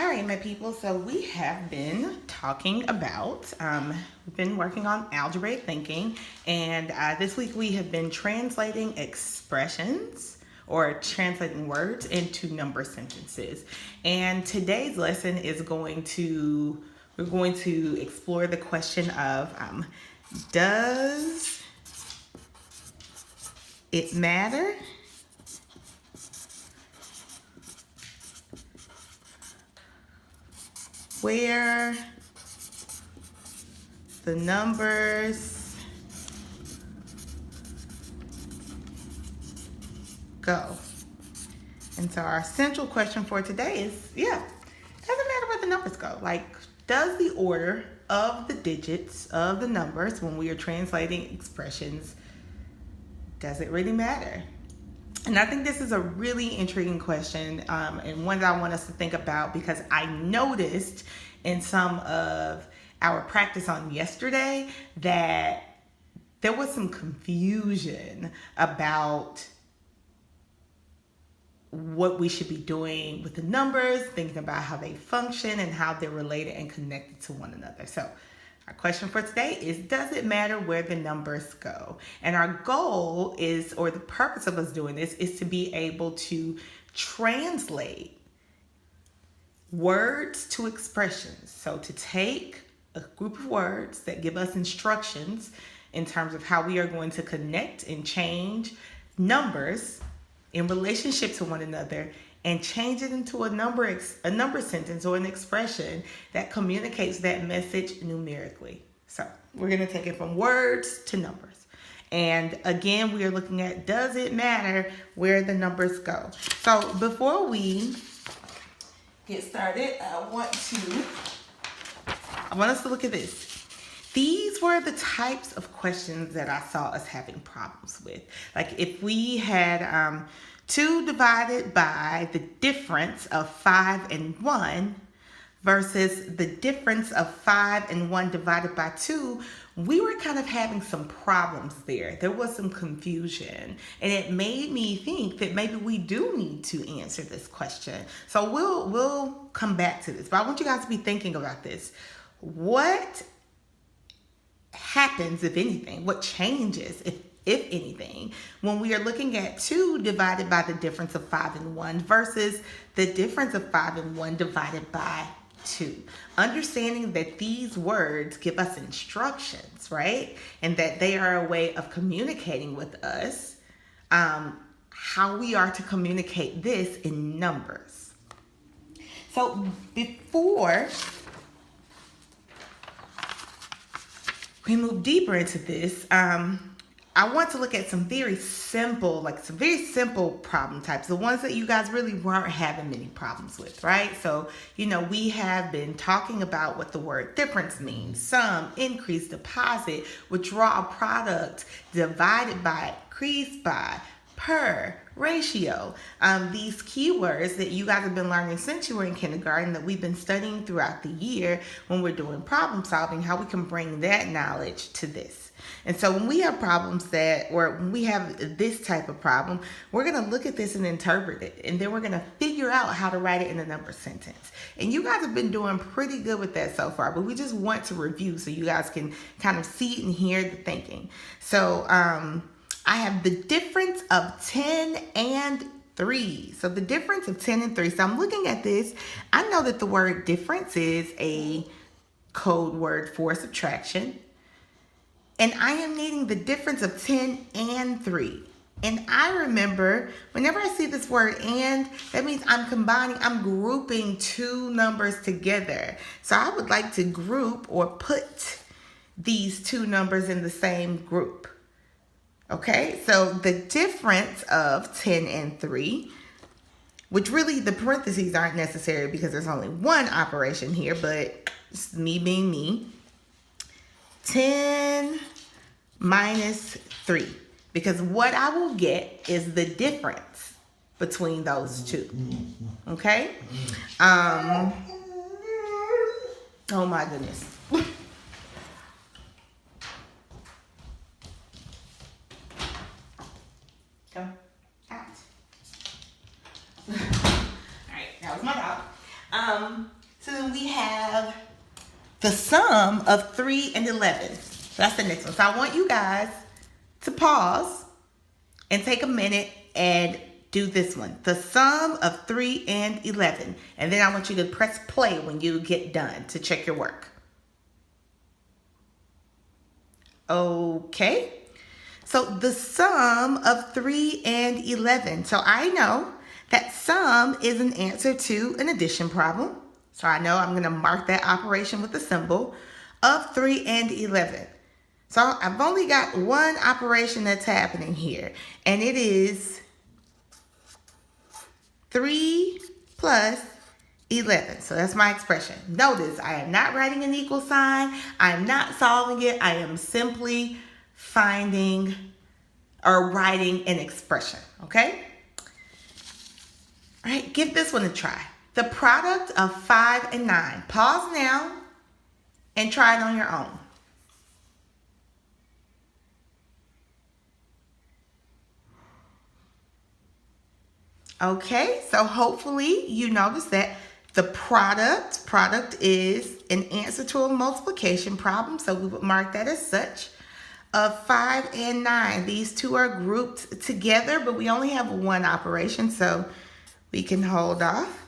right, my people, so we have been talking about, we've been working on algebraic thinking, and this week we have been translating expressions or translating words into number sentences. And today's lesson is we're going to explore the question of, does it matter where the numbers go? And so our central question for today is, doesn't matter where the numbers go. Like, does the order of the digits of the numbers when we are translating expressions, does it really matter? And I think this is a really intriguing question, and one that I want us to think about, because I noticed in some of our practice on yesterday that there was some confusion about what we should be doing with the numbers, thinking about how they function and how they're related and connected to one another. So our question for today is, does it matter where the numbers go? And our goal is, or the purpose of us doing this, is to be able to translate words to expressions. So to take a group of words that give us instructions in terms of how we are going to connect and change numbers in relationship to one another, and change it into a number sentence or an expression that communicates that message numerically. So we're going to take it from words to numbers. And again, we are looking at, does it matter where the numbers go? So before we get started, I want us to look at this. These were the types of questions that I saw us having problems with. Like if we had 2 divided by the difference of 5 and 1 versus the difference of 5 and 1 divided by 2, we were kind of having some problems there. There was some confusion, and it made me think that maybe we do need to answer this question. So we'll come back to this, but I want you guys to be thinking about this. What happens, if anything? What changes, if anything, when we are looking at 2 divided by the difference of 5 and 1 versus the difference of 5 and 1 divided by 2? Understanding that these words give us instructions, right? And that they are a way of communicating with us how we are to communicate this in numbers. So before we move deeper into this, I want to look at some very simple problem types, the ones that you guys really weren't having many problems with, right? So, we have been talking about what the word difference means: sum, increase, deposit, withdraw, product, divided by, increased by, per, ratio. These keywords that you guys have been learning since you were in kindergarten, that we've been studying throughout the year when we're doing problem solving, how we can bring that knowledge to this. And so when we have problems when we have this type of problem, we're going to look at this and interpret it. And then we're going to figure out how to write it in a number sentence. And you guys have been doing pretty good with that so far, but we just want to review so you guys can kind of see and hear the thinking. So I have the difference of 10 and 3. So the difference of 10 and 3. So I'm looking at this. I know that the word difference is a code word for subtraction. And I am needing the difference of 10 and 3. And I remember, whenever I see this word and, that means I'm grouping 2 numbers together. So I would like to group or put these 2 numbers in the same group. Okay, so the difference of 10 and 3, which really the parentheses aren't necessary because there's only one operation here, but it's me being me. 10 minus 3, because what I will get is the difference between those 2. Okay? Oh my goodness. Come out. All right, that was my dog. So then we have the sum of 3 and 11. So that's the next one. So I want you guys to pause and take a minute and do this one. The sum of 3 and 11. And then I want you to press play when you get done to check your work. Okay. So the sum of 3 and 11. So I know that sum is an answer to an addition problem. So I know I'm going to mark that operation with the symbol of 3 and 11. So I've only got one operation that's happening here, and it is 3 plus 11. So that's my expression. Notice I am not writing an equal sign. I am not solving it. I am simply finding or writing an expression, okay? All right, give this one a try. The product of 5 and 9. Pause now and try it on your own. Okay, so hopefully you notice that the product is an answer to a multiplication problem, so we would mark that as such, of 5 and 9. These two are grouped together, but we only have one operation, so we can hold off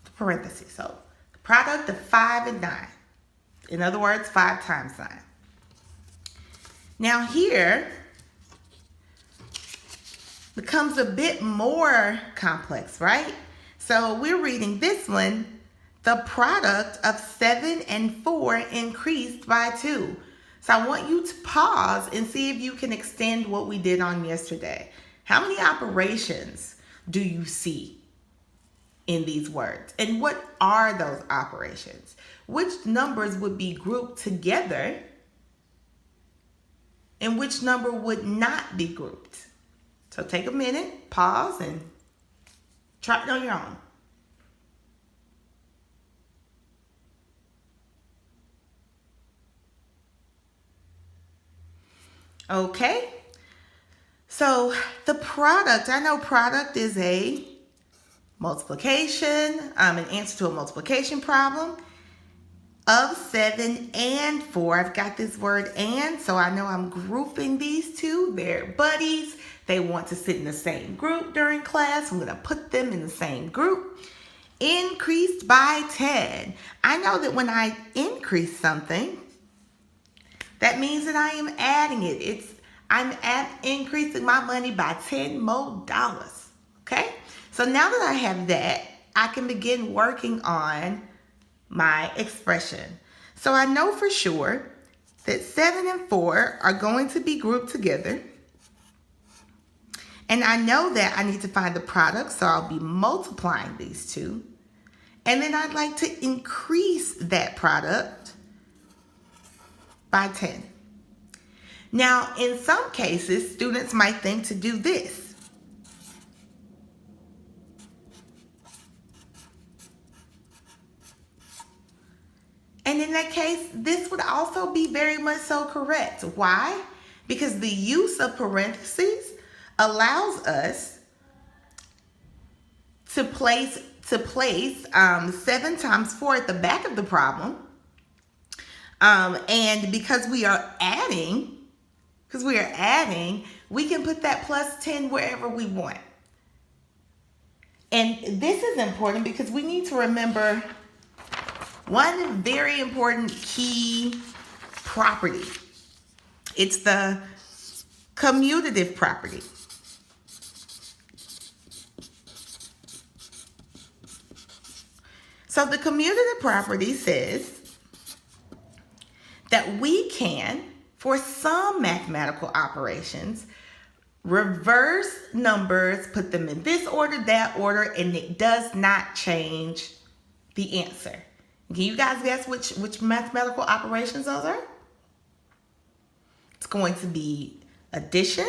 the parentheses. So the product of 5 and 9. In other words, 5 times 9. Now here becomes a bit more complex, right? So we're reading this one, the product of 7 and 4 increased by 2. So I want you to pause and see if you can extend what we did on yesterday. How many operations do you see in these words? And what are those operations? Which numbers would be grouped together and which number would not be grouped? So take a minute, pause, and try it on your own. Okay, so the product, I know product is a multiplication, an answer to a multiplication problem of 7 and 4. I've got this word and, so I know I'm grouping these two. They're buddies. They want to sit in the same group during class. I'm going to put them in the same group. Increased by 10. I know that when I increase something, that means that I am adding it. I'm increasing my money by $10 more. Okay? So now that I have that, I can begin working on my expression. So I know for sure that 7 and 4 are going to be grouped together. And I know that I need to find the product, so I'll be multiplying these two. And then I'd like to increase that product by 10. Now, in some cases, students might think to do this. And in that case, this would also be very much so correct. Why? Because the use of parentheses allows us to place 7 times 4 at the back of the problem. And because we are adding, we can put that plus 10 wherever we want. And this is important because we need to remember one very important key property. It's the commutative property. So the commutative property says that we can, for some mathematical operations, reverse numbers, put them in this order, that order, and it does not change the answer. Can you guys guess which mathematical operations those are? It's going to be addition,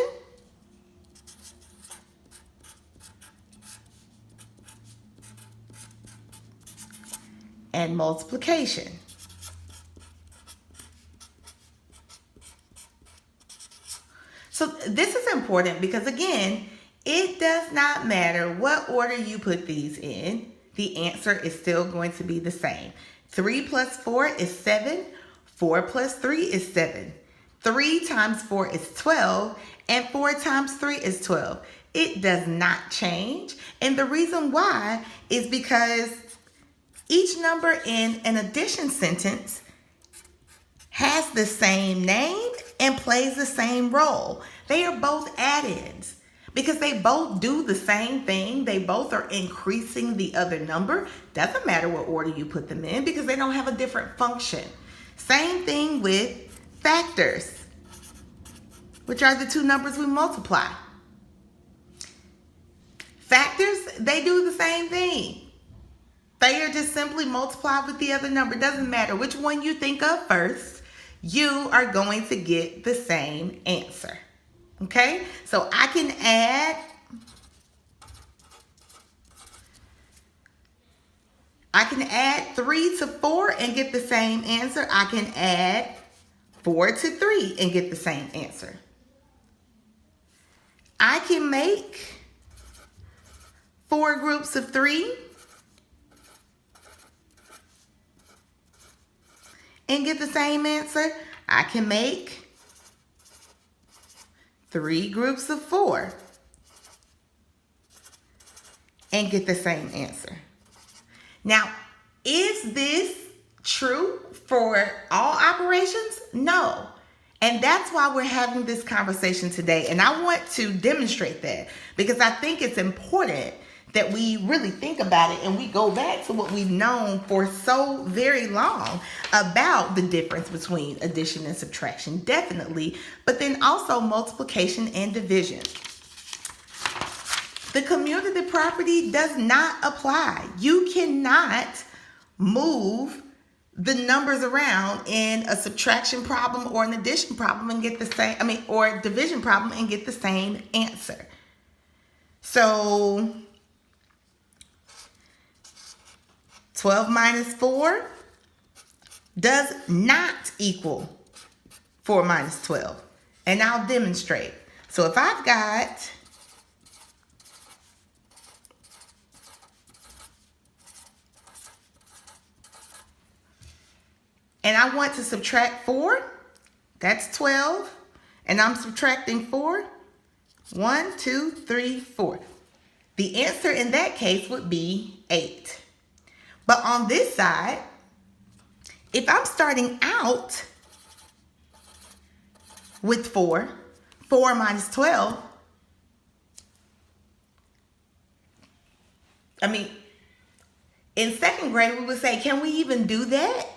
and multiplication. So this is important because, again, it does not matter what order you put these in. the answer is still going to be the same. 3 plus 4 is 7. 4 plus 3 is 7. 3 times 4 is 12. And 4 times 3 is 12. It does not change. And the reason why is because each number in an addition sentence has the same name and plays the same role. They are both add-ins because they both do the same thing. They both are increasing the other number. Doesn't matter what order you put them in because they don't have a different function. Same thing with factors, which are the two numbers we multiply. Factors, they do the same thing. They are just simply multiplied with the other number. Doesn't matter which one you think of first, you are going to get the same answer. Okay? So I can add 3 to 4 and get the same answer. I can add 4 to 3 and get the same answer. I can make 4 groups of 3 and get the same answer. I can make 3 groups of 4 and get the same answer. Now, is this true for all operations? No. And that's why we're having this conversation today. And I want to demonstrate that because I think it's important that we really think about it and we go back to what we've known for so very long about the difference between addition and subtraction, definitely, but then also multiplication and division. The commutative property does not apply. You cannot move the numbers around in a subtraction problem or an addition problem and get the same, or a division problem and get the same answer. So 12 minus 4 does not equal 4 minus 12. And I'll demonstrate. So if I've got and I want to subtract 4, that's 12. And I'm subtracting 4. 1, 2, 3, 4. The answer in that case would be 8. But on this side, if I'm starting out with 4 minus 12, in second grade, we would say, can we even do that?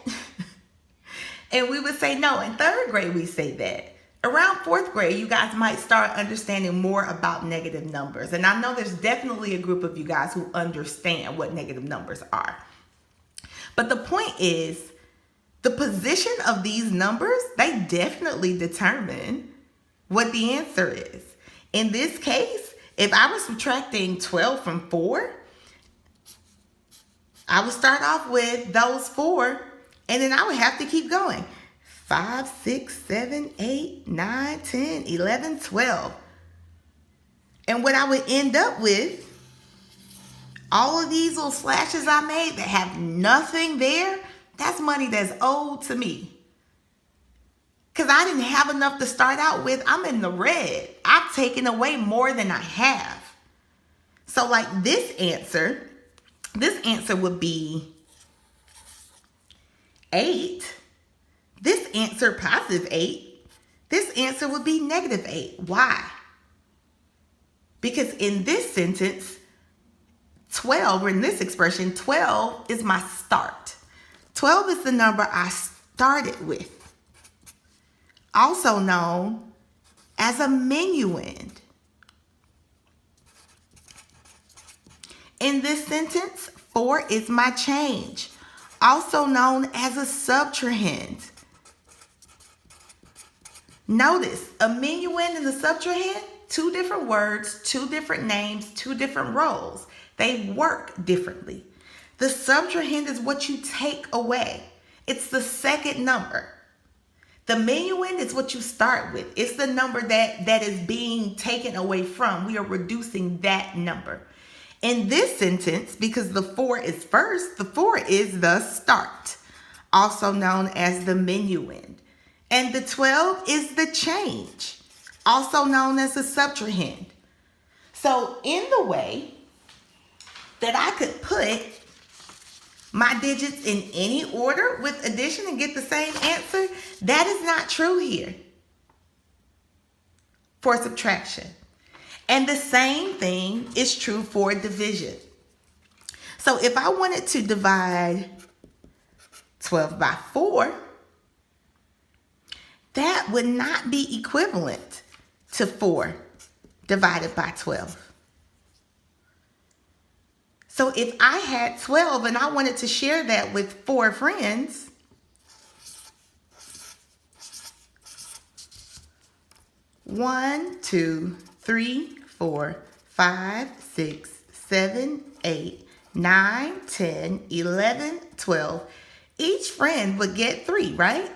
And we would say no. In third grade, we say that. Around fourth grade, you guys might start understanding more about negative numbers. And I know there's definitely a group of you guys who understand what negative numbers are. But the point is, the position of these numbers, they definitely determine what the answer is. In this case, if I was subtracting 12 from 4, I would start off with those 4, and then I would have to keep going. 5, 6, 7, 8, 9, 10, 11, 12. And what I would end up with, all of these little slashes I made that have nothing there, that's money that's owed to me. Because I didn't have enough to start out with. I'm in the red. I've taken away more than I have. So like this answer would be 8. This answer, positive 8. This answer would be negative 8. Why? Because in this sentence, 12, or in this expression, 12 is my start. 12 is the number I started with, also known as a minuend. In this sentence, 4 is my change, also known as a subtrahend. Notice, a minuend and a subtrahend, 2 different words, 2 different names, 2 different roles. They work differently. The subtrahend is what you take away. It's the second number. The minuend is what you start with. It's the number that is being taken away from. We are reducing that number. In this sentence, because the 4 is first, the 4 is the start, also known as the minuend. And the 12 is the change, also known as the subtrahend. So in the way that I could put my digits in any order with addition and get the same answer, that is not true here for subtraction. And the same thing is true for division. So if I wanted to divide 12 by 4, that would not be equivalent to 4 divided by 12. So if I had 12 and I wanted to share that with 4 friends, one, 2, 3, 4, 5, 6, 7, 8, 9, 10, 11, 12. Each friend would get 3, right?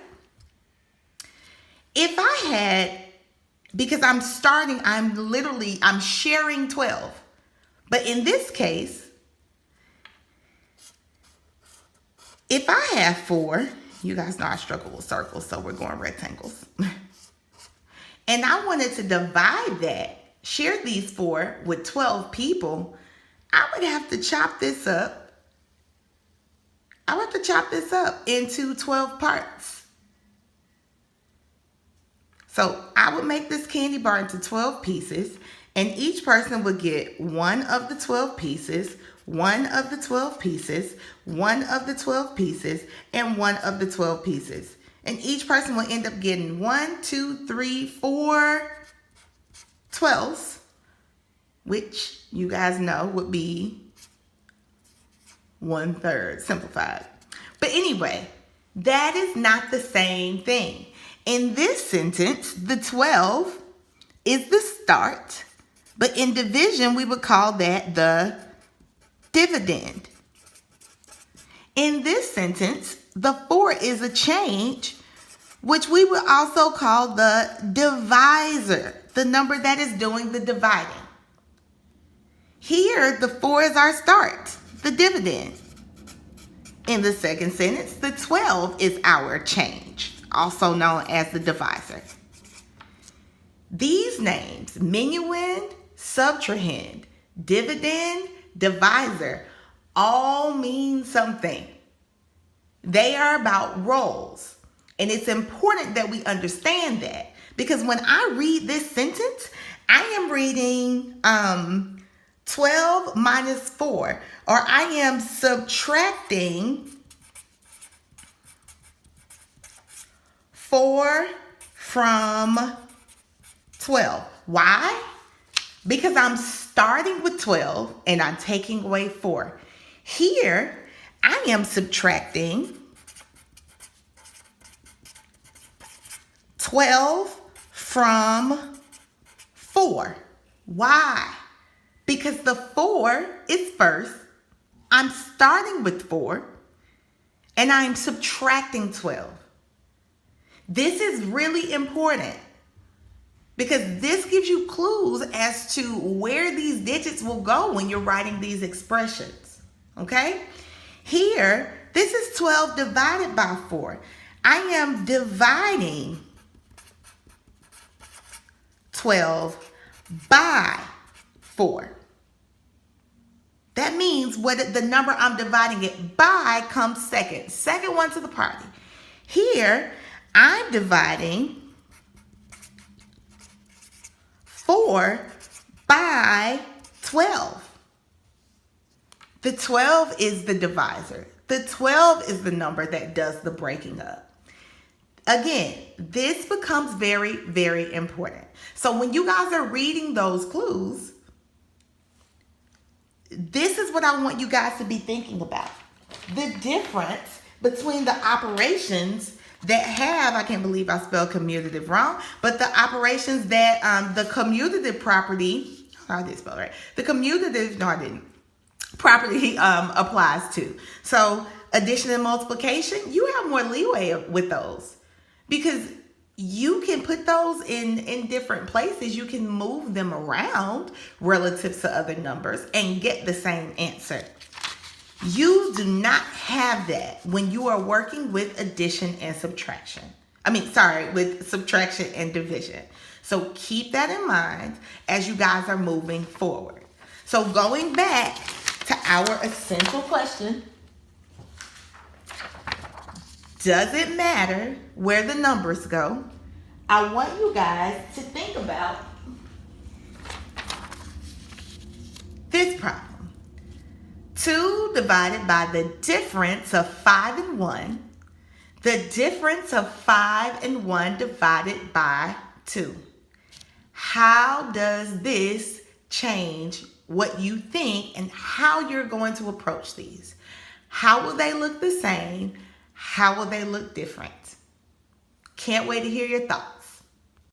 If I had, because I'm sharing 12. But in this case, if I have 4, you guys know I struggle with circles, so we're going rectangles. And I wanted to divide that, share these 4 with 12 people, I would have to chop this up. I would have to chop this up into 12 parts. So I would make this candy bar into 12 pieces, and each person would get one of the 12 pieces, one of the 12 pieces, one of the 12 pieces, and one of the 12 pieces. And each person will end up getting 1, 2, 3, 4 12s, which you guys know would be 1/3 simplified. But anyway, that is not the same thing. In this sentence, the 12 is the start, but in division, we would call that the dividend. In this sentence, the 4 is a change, which we would also call the divisor, the number that is doing the dividing. Here, the 4 is our start, the dividend. In the second sentence, the 12 is our change, also known as the divisor. These names, minuend, subtrahend, dividend, divisor, all mean something. They are about roles. And it's important that we understand that, because when I read this sentence, I am reading 12 minus 4, or I am subtracting 4 from 12. Why? Because I'm starting with 12 and I'm taking away 4. Here, I am subtracting 12 from 4. Why? Because the 4 is first. I'm starting with 4 and I'm subtracting 12. This is really important because this gives you clues as to where these digits will go when you're writing these expressions. Okay? Here, this is 12 divided by 4. I am dividing 12 by 4. That means the number I'm dividing it by comes second. Second one to the party. Here, I'm dividing 4 by 12. The 12 is the divisor. The 12 is the number that does the breaking up. Again, this becomes very, very important. So when you guys are reading those clues, this is what I want you guys to be thinking about. The difference between the operations that have, I can't believe I spelled commutative wrong, but the operations that the commutative property, I did spell it right. The commutative, no I didn't, property applies to. So addition and multiplication, you have more leeway with those because you can put those in different places. You can move them around relative to other numbers and get the same answer. You do not have that when you are working with addition and subtraction. With subtraction and division. So keep that in mind as you guys are moving forward. So going back to our essential question, does it matter where the numbers go? I want you guys to think about this problem. 2 divided by the difference of 5 and 1. The difference of 5 and 1 divided by 2. How does this change what you think and how you're going to approach these? How will they look the same? How will they look different? Can't wait to hear your thoughts.